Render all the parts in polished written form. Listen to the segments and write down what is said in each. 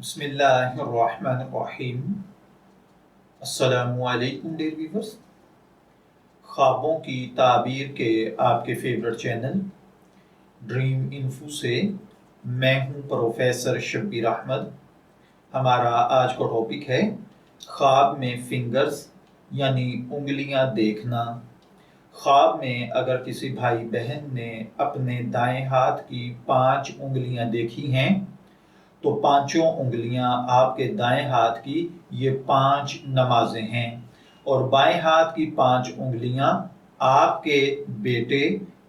बिस्मिल्लाहिर्रहमानिर्रहीम। अस्सलामुअलैकुम dear viewers. ख्वाबों की ताबीर के आपके फेवरेट चैनल ड्रीम इन्फो से मैं हूं प्रोफेसर शब्बीर अहमद। हमारा आज का टॉपिक है ख्वाब में फिंगर्स यानी उंगलियां देखना। ख्वाब में अगर किसी भाई बहन ने अपने दाएं हाथ की 5 उंगलियां देखी हैं तो पांचों उंगलियां आपके दाएं हाथ की ये 5 नमाजें हैं और बाएं हाथ की 5 उंगलियां आपके बेटे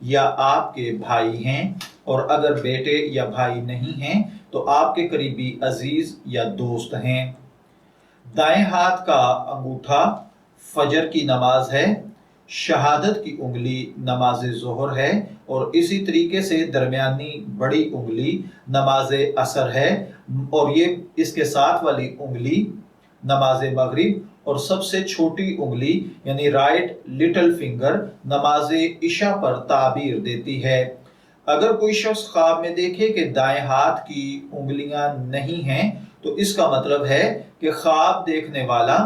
या आपके भाई हैं, और अगर बेटे या भाई नहीं हैं तो आपके करीबी अजीज या दोस्त हैं। दाएं हाथ का अंगूठा फजर की नमाज है, शहादत की उंगली नमाज ज़ोहर है, और इसी तरीके से दरमियानी बड़ी उंगली नमाज असर है, और ये इसके साथ वाली उंगली नमाज मगरिब, और सबसे छोटी उंगली यानी राइट लिटिल फिंगर नमाज इशा पर ताबीर देती है। अगर कोई शख्स ख्वाब में देखे कि दाएं हाथ की उंगलियां नहीं हैं तो इसका मतलब है कि ख्वाब देखने वाला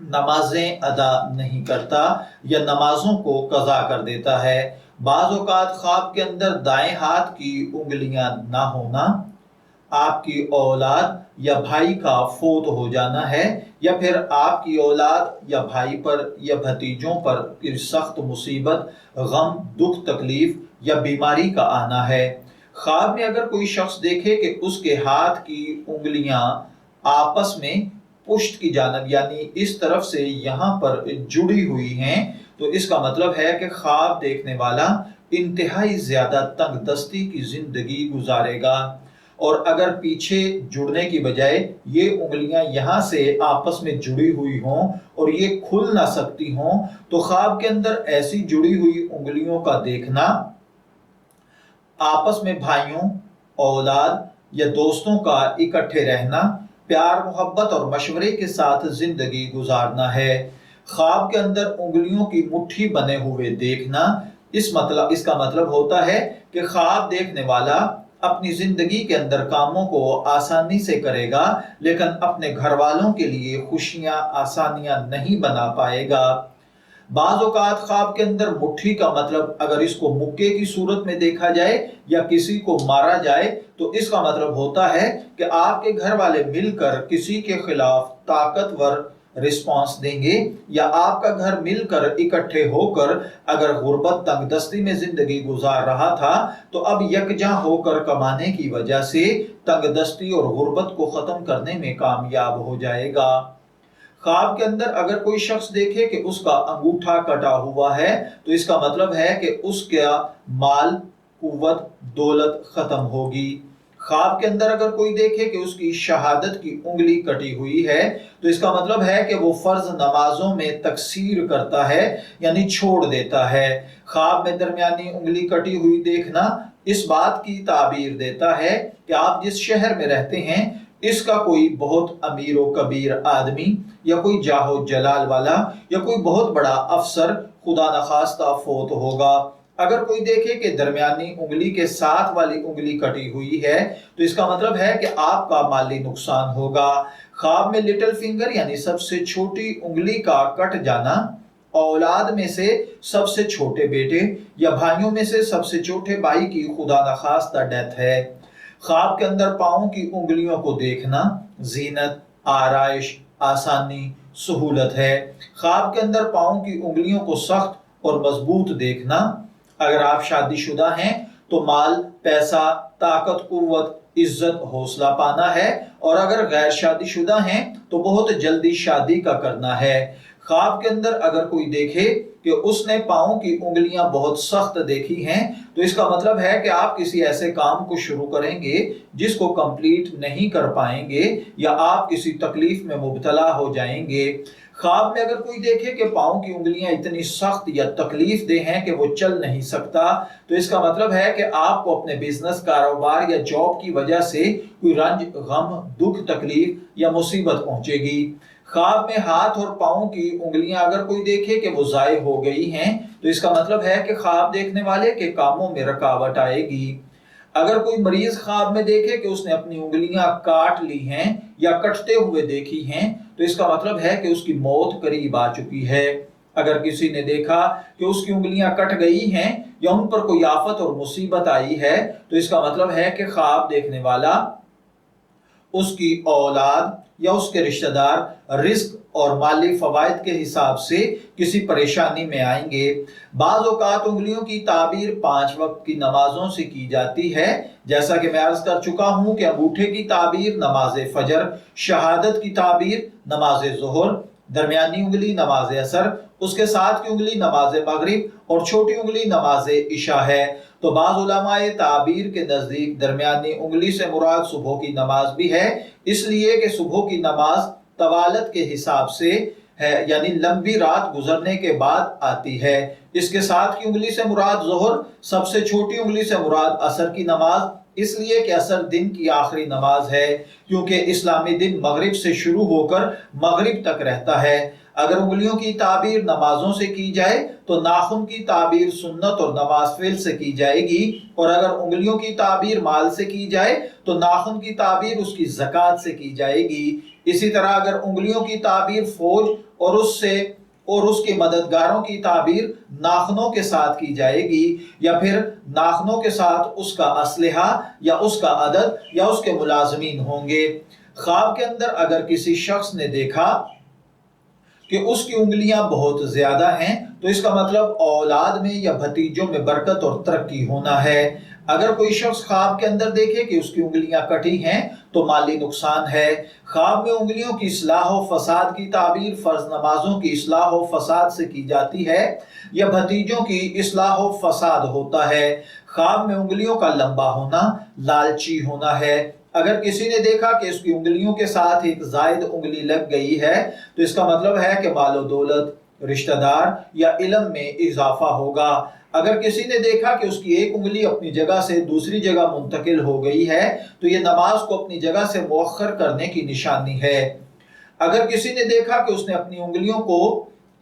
नमाजें अदा नहीं करता या नमाजों को कज़ा कर देता है। बाज़ औक़ात ख्वाब के अंदर दाएं हाथ की उंगलियां ना होना आपकी औलाद या भाई का फोत हो जाना है, या फिर आपकी औलाद या भाई पर या भतीजों पर सख्त मुसीबत, गम, दुख, तकलीफ या बीमारी का आना है। ख्वाब में अगर कोई शख्स देखे कि उसके हाथ की उंगलियां आपस में पुष्ट की जानब यानी इस तरफ से यहाँ पर जुड़ी हुई हैं तो इसका मतलब है कि ख्वाब देखने वाला इंतहाई ज्यादा तंगदस्ती की जिंदगी गुजारेगा। और अगर पीछे जुड़ने की बजाय ये उंगलियां यहाँ से आपस में जुड़ी हुई हों और ये खुल ना सकती हों तो ख्वाब के अंदर ऐसी जुड़ी हुई उंगलियों का देखना आपस में भाइयों, औलाद या दोस्तों का इकट्ठे रहना, प्यार, मोहब्बत और मशवरे के साथ जिंदगी गुजारना है। ख्वाब के अंदर उंगलियों की मुट्ठी बने हुए देखना इसका मतलब होता है कि ख्वाब देखने वाला अपनी जिंदगी के अंदर कामों को आसानी से करेगा लेकिन अपने घर वालों के लिए खुशियां, आसानियां नहीं बना पाएगा। बाज़ औक़ात ख्वाब के अंदर मुट्ठी का मतलब अगर इसको मुक्के की सूरत में देखा जाए या किसी को मारा जाए तो इसका मतलब होता है कि आपके घर वाले मिलकर किसी के खिलाफ ताकतवर रिस्पांस देंगे, या आपका घर मिलकर इकट्ठे होकर अगर गुर्बत, तंगदस्ती में जिंदगी गुजार रहा था तो अब यकजा होकर कमाने की वजह से तंगदस्ती और गुर्बत को खत्म करने में कामयाब हो जाएगा। ख्वाब के अंदर अगर कोई शख्स देखे कि उसका अंगूठा कटा हुआ है तो इसका मतलब है कि उसका माल, कुव्वत, दौलत खत्म होगी। ख्वाब के अंदर अगर कोई देखे कि उसकी शहादत की उंगली कटी हुई है तो इसका मतलब है कि वो फर्ज नमाजों में तकसीर करता है यानी छोड़ देता है। ख्वाब में दरमियानी उंगली कटी हुई देखना इस बात की ताबीर देता है कि आप जिस शहर में रहते हैं इसका कोई बहुत अमीर व कबीर आदमी या कोई जाहो जलाल वाला या कोई बहुत बड़ा अफसर खुदा न खास्ता फोत होगा। अगर कोई देखे कि दरमियानी उंगली के साथ वाली उंगली कटी हुई है तो इसका मतलब है कि आपका माली नुकसान होगा। ख्वाब में लिटिल फिंगर यानी सबसे छोटी उंगली का कट जाना औलाद में से सबसे छोटे बेटे या भाइयों में से सबसे छोटे भाई की खुदा न खास्ता डेथ है। ख्वाब के अंदर पाँव की उंगलियों को देखना जीनत, आराइश, आसानी, सहूलत है। ख्वाब के अंदर पाँव की उंगलियों को सख्त और मजबूत देखना अगर आप शादीशुदा हैं तो माल, पैसा, ताकत, कुव्वत, इज्जत, हौसला पाना है, और अगर गैर शादीशुदा हैं तो बहुत जल्दी शादी का करना है। ख्वाब के अंदर अगर कोई देखे कि उसने पाँव की उंगलियां बहुत सख्त देखी हैं तो इसका मतलब है कि आप किसी ऐसे काम को शुरू करेंगे जिसको कंप्लीट नहीं कर पाएंगे या आप किसी तकलीफ में मुब्तला हो जाएंगे। ख्वाब में अगर कोई देखे कि पाँव की उंगलियां इतनी सख्त या तकलीफ दे हैं कि वो चल नहीं सकता तो इसका मतलब है कि आपको अपने बिजनेस, कारोबार या जॉब की वजह से कोई रंज, गम, दुख, तकलीफ या मुसीबत पहुंचेगी। ख्वाब में हाथ और पाँव की उंगलियां अगर कोई देखे कि वो ज़ाय हो गई हैं तो इसका मतलब है कि ख्वाब देखने वाले के कामों में रुकावट आएगी। اگر کوئی مریض خواب میں دیکھے کہ اس نے اپنی انگلیاں کاٹ لی ہیں یا کٹتے ہوئے دیکھی ہیں تو اس کا مطلب ہے کہ اس کی موت قریب آ چکی ہے۔ اگر کسی نے دیکھا کہ اس کی انگلیاں کٹ گئی ہیں یا ان پر کوئی آفت اور مصیبت آئی ہے تو اس کا مطلب ہے کہ خواب دیکھنے والا اس کی اولاد یا اس کے رشتہ دار رزق اور مالی فوائد کے حساب سے کسی پریشانی میں آئیں گے۔ بعض اوقات انگلیوں کی تعبیر 5 وقت کی نمازوں سے کی جاتی ہے، جیسا کہ میں عرض کر چکا ہوں کہ انگوٹھے کی تعبیر نماز فجر، شہادت کی تعبیر نماز ظہر، درمیانی انگلی نماز عصر، اس کے ساتھ کی انگلی نماز مغرب اور چھوٹی انگلی نماز عشاء ہے۔ تو بعض علماء تعبیر کے نزدیک درمیانی انگلی سے مراد صبح کی نماز بھی ہے، اس لیے کہ صبح کی نماز طوالت کے حساب سے ہے، یعنی لمبی رات گزرنے کے بعد آتی ہے۔ اس کے ساتھ کی انگلی سے مراد ظہر، سب سے چھوٹی انگلی سے مراد عصر کی نماز، اس لیے کہ عصر دن کی آخری نماز ہے، کیونکہ اسلامی دن مغرب سے شروع ہو کر مغرب تک رہتا ہے۔ اگر انگلیوں کی تعبیر نمازوں سے کی جائے تو ناخن کی تعبیر سنت اور نواز فعل سے کی جائے گی، اور اگر انگلیوں کی تعبیر مال سے کی جائے تو ناخن کی تعبیر اس کی زکوٰۃ سے کی جائے گی۔ اسی طرح اگر انگلیوں کی تعبیر فوج اور اس کے مددگاروں کی تعبیر ناخنوں کے ساتھ کی جائے گی، یا پھر ناخنوں کے ساتھ اس کا اسلحہ یا اس کا عدد یا اس کے ملازمین ہوں گے۔ خواب کے اندر اگر کسی شخص نے دیکھا کہ اس کی انگلیاں بہت زیادہ ہیں تو اس کا مطلب اولاد میں یا بھتیجوں میں برکت اور ترقی ہونا ہے۔ اگر کوئی شخص خواب کے اندر دیکھے کہ اس کی انگلیاں کٹی ہیں تو مالی نقصان ہے۔ خواب میں انگلیوں کی اصلاح و فساد کی تعبیر فرض نمازوں کی اصلاح و فساد سے کی جاتی ہے یا بھتیجوں کی اصلاح و فساد ہوتا ہے۔ خواب میں انگلیوں کا لمبا ہونا لالچی ہونا ہے۔ اگر کسی نے دیکھا کہ اس کی انگلیوں کے ساتھ ایک زائد انگلی لگ گئی ہے تو اس کا مطلب ہے کہ مال و دولت، رشتہ دار یا علم میں اضافہ ہوگا۔ اگر کسی نے دیکھا کہ اس کی ایک انگلی اپنی جگہ سے دوسری جگہ منتقل ہو گئی ہے تو یہ نماز کو اپنی جگہ سے مؤخر کرنے کی نشانی ہے۔ اگر کسی نے دیکھا کہ اس نے اپنی انگلیوں کو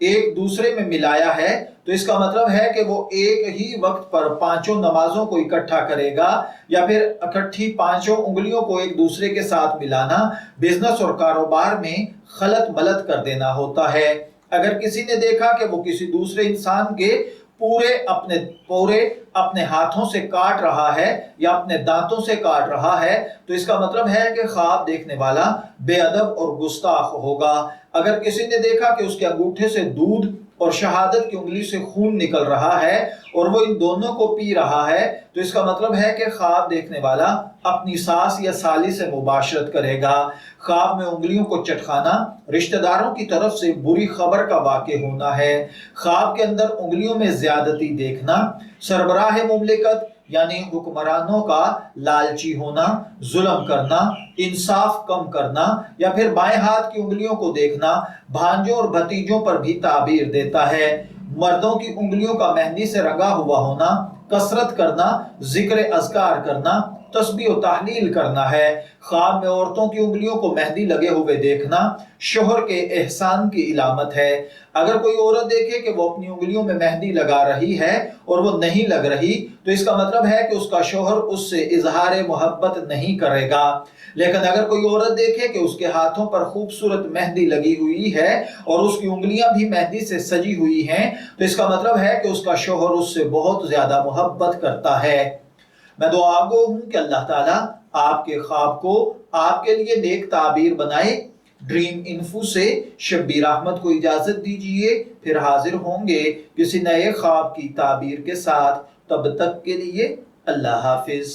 ایک دوسرے میں ملایا ہے تو اس کا مطلب ہے کہ وہ ایک ہی وقت پر 5 نمازوں کو اکٹھا کرے گا، یا پھر اکٹھی 5 انگلیوں کو ایک دوسرے کے ساتھ ملانا بزنس اور کاروبار میں خلط ملط کر دینا ہوتا ہے۔ اگر کسی نے دیکھا کہ وہ کسی دوسرے انسان کے پورے اپنے ہاتھوں سے کاٹ رہا ہے یا اپنے دانتوں سے کاٹ رہا ہے تو اس کا مطلب ہے کہ خواب دیکھنے والا بے ادب اور گستاخ ہوگا۔ اگر کسی نے دیکھا کہ اس کے انگوٹھے سے دودھ اور شہادت کی انگلی سے خون نکل رہا ہے اور وہ ان دونوں کو پی رہا ہے تو اس کا مطلب ہے کہ خواب دیکھنے والا اپنی ساس یا سالی سے مباشرت کرے گا۔ خواب میں انگلیوں کو چٹکانا رشتہ داروں کی طرف سے بری خبر کا واقع ہونا ہے۔ خواب کے اندر انگلیوں میں زیادتی دیکھنا سربراہ مملکت یعنی حکمرانوں کا لالچی ہونا، ظلم کرنا، انصاف کم کرنا، یا پھر بائیں ہاتھ کی انگلیوں کو دیکھنا بھانجوں اور بھتیجوں پر بھی تعبیر دیتا ہے۔ مردوں کی انگلیوں کا مہندی سے رنگا ہوا ہونا کثرت کرنا، ذکر اذکار کرنا، تسبیح و تحلیل کرنا ہے۔ خواب میں عورتوں کی انگلیوں کو مہندی لگے ہوئے دیکھنا شوہر کے احسان کی علامت ہے۔ اگر کوئی عورت دیکھے کہ وہ اپنی انگلیوں میں مہندی لگا رہی ہے اور وہ نہیں لگ رہی تو اس کا مطلب ہے کہ اس کا شوہر اس سے اظہار محبت نہیں کرے گا۔ لیکن اگر کوئی عورت دیکھے کہ اس کے ہاتھوں پر خوبصورت مہندی لگی ہوئی ہے اور اس کی انگلیاں بھی مہندی سے سجی ہوئی ہیں تو اس کا مطلب ہے کہ اس کا شوہر اس سے بہت زیادہ محبت کرتا ہے۔ میں دعا گو ہوں کہ اللہ تعالیٰ آپ کے خواب کو آپ کے لیے نیک تعبیر بنائے۔ ڈریم انفو سے شبیر احمد کو اجازت دیجیے، پھر حاضر ہوں گے کسی نئے خواب کی تعبیر کے ساتھ۔ تب تک کے لیے اللہ حافظ۔